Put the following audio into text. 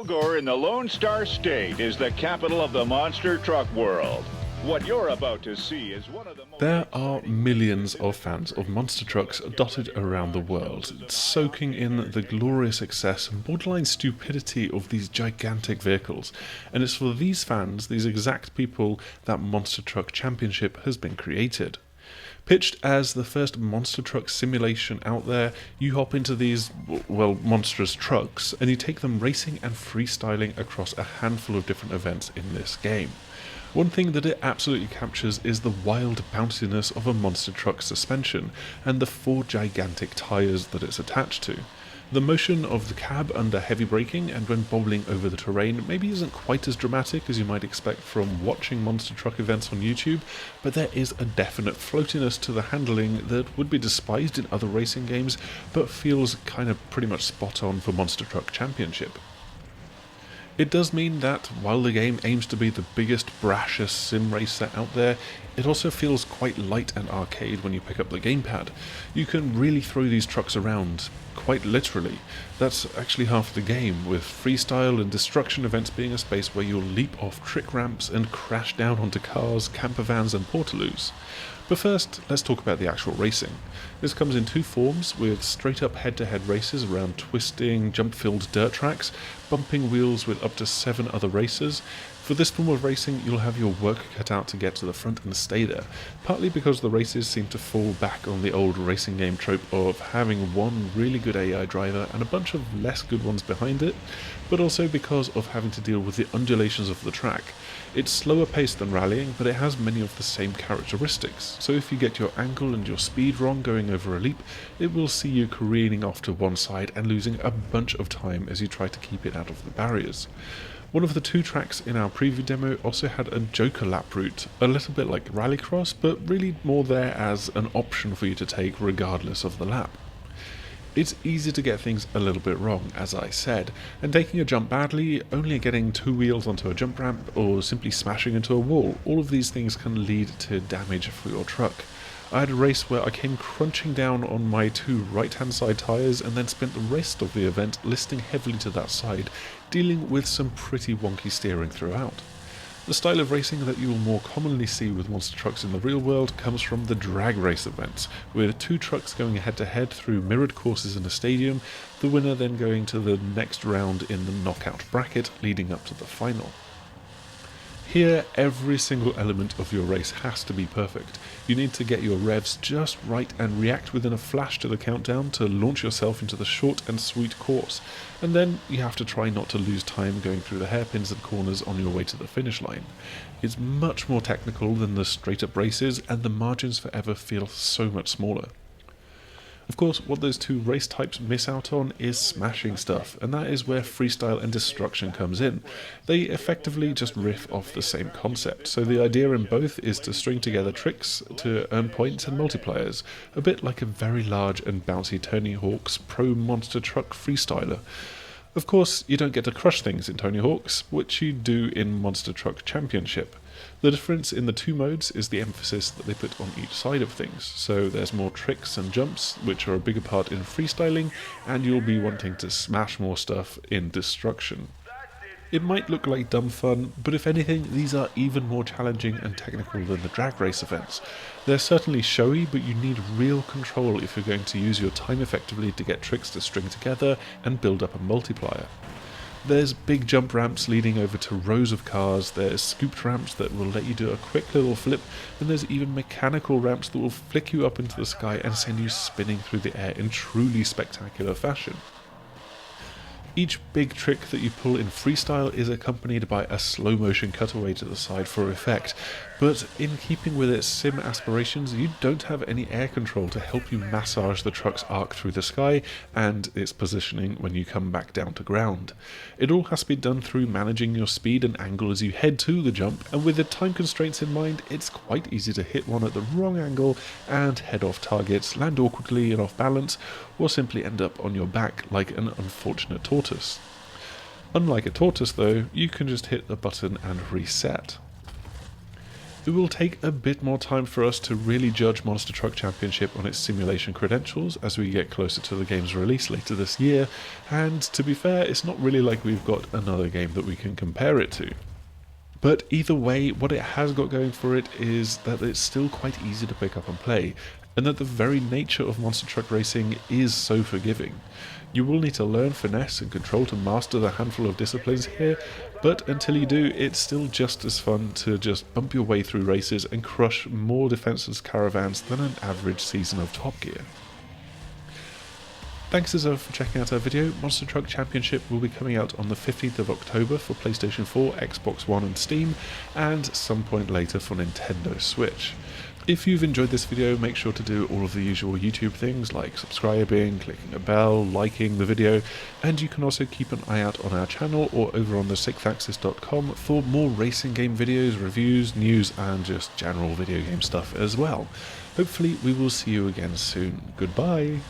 Kilgore in the Lone Star State is the capital of the monster truck world. What you're about to see is one of the most... There are millions of fans of monster trucks dotted around the world, soaking in the glorious success and borderline stupidity of these gigantic vehicles. And it's for these fans, these exact people, that Monster Truck Championship has been created. Pitched as the first monster truck simulation out there, you hop into these, well, monstrous trucks, and you take them racing and freestyling across a handful of different events in this game. One thing that it absolutely captures is the wild bounciness of a monster truck suspension, and the 4 gigantic tyres that it's attached to. The motion of the cab under heavy braking and when bobbling over the terrain maybe isn't quite as dramatic as you might expect from watching monster truck events on YouTube, but there is a definite floatiness to the handling that would be despised in other racing games, but feels kind of pretty much spot on for Monster Truck Championship. It does mean that while the game aims to be the biggest, brashest sim racer out there, it also feels quite light and arcade when you pick up the gamepad. You can really throw these trucks around, quite literally. That's actually half the game, with freestyle and destruction events being a space where you'll leap off trick ramps and crash down onto cars, camper vans and portaloos. But first, let's talk about the actual racing. This comes in 2 forms, with straight up head-to-head races around twisting, jump-filled dirt tracks, bumping wheels with up to 7 other racers. For this form of racing, you'll have your work cut out to get to the front and stay there, partly because the races seem to fall back on the old racing game trope of having one really good AI driver and a bunch of less good ones behind it, but also because of having to deal with the undulations of the track. It's slower paced than rallying, but it has many of the same characteristics, so if you get your angle and your speed wrong going over a leap, it will see you careening off to one side and losing a bunch of time as you try to keep it out of the barriers. One of the 2 tracks in our preview demo also had a Joker lap route, a little bit like Rallycross, but really more there as an option for you to take regardless of the lap. It's easy to get things a little bit wrong, as I said, and taking a jump badly, only getting 2 wheels onto a jump ramp, or simply smashing into a wall, all of these things can lead to damage for your truck. I had a race where I came crunching down on my 2 right-hand side tyres and then spent the rest of the event listing heavily to that side, dealing with some pretty wonky steering throughout. The style of racing that you will more commonly see with monster trucks in the real world comes from the drag race events, with 2 trucks going head-to-head through mirrored courses in a stadium, the winner then going to the next round in the knockout bracket leading up to the final. Here, every single element of your race has to be perfect. You need to get your revs just right and react within a flash to the countdown to launch yourself into the short and sweet course, and then you have to try not to lose time going through the hairpins and corners on your way to the finish line. It's much more technical than the straight up races, and the margins forever feel so much smaller. Of course, what those 2 race types miss out on is smashing stuff, and that is where Freestyle and Destruction comes in. They effectively just riff off the same concept, so the idea in both is to string together tricks to earn points and multipliers, a bit like a very large and bouncy Tony Hawk's Pro Monster Truck Freestyler. Of course, you don't get to crush things in Tony Hawk's, which you do in Monster Truck Championship. The difference in the 2 modes is the emphasis that they put on each side of things, so there's more tricks and jumps, which are a bigger part in freestyling, and you'll be wanting to smash more stuff in Destruction. It might look like dumb fun, but if anything, these are even more challenging and technical than the drag race events. They're certainly showy, but you need real control if you're going to use your time effectively to get tricks to string together and build up a multiplier. There's big jump ramps leading over to rows of cars, there's scooped ramps that will let you do a quick little flip, and there's even mechanical ramps that will flick you up into the sky and send you spinning through the air in truly spectacular fashion. Each big trick that you pull in freestyle is accompanied by a slow motion cutaway to the side for effect, but in keeping with its sim aspirations, you don't have any air control to help you massage the truck's arc through the sky and its positioning when you come back down to ground. It all has to be done through managing your speed and angle as you head to the jump, and with the time constraints in mind, it's quite easy to hit one at the wrong angle and head off targets, land awkwardly and off balance, or simply end up on your back like an unfortunate tortoise. Unlike a tortoise though, you can just hit the button and reset. It will take a bit more time for us to really judge Monster Truck Championship on its simulation credentials as we get closer to the game's release later this year, and to be fair, it's not really like we've got another game that we can compare it to. But either way, what it has got going for it is that it's still quite easy to pick up and play, and that the very nature of monster truck racing is so forgiving. You will need to learn finesse and control to master the handful of disciplines here, but until you do, it's still just as fun to just bump your way through races and crush more defenseless caravans than an average season of Top Gear. Thanks as ever for checking out our video. Monster Truck Championship will be coming out on the 15th of October for PlayStation 4, Xbox One and Steam, and some point later for Nintendo Switch. If you've enjoyed this video, make sure to do all of the usual YouTube things like subscribing, clicking a bell, liking the video, and you can also keep an eye out on our channel or over on the6axis.com for more racing game videos, reviews, news, and just general video game stuff as well. Hopefully we will see you again soon. Goodbye!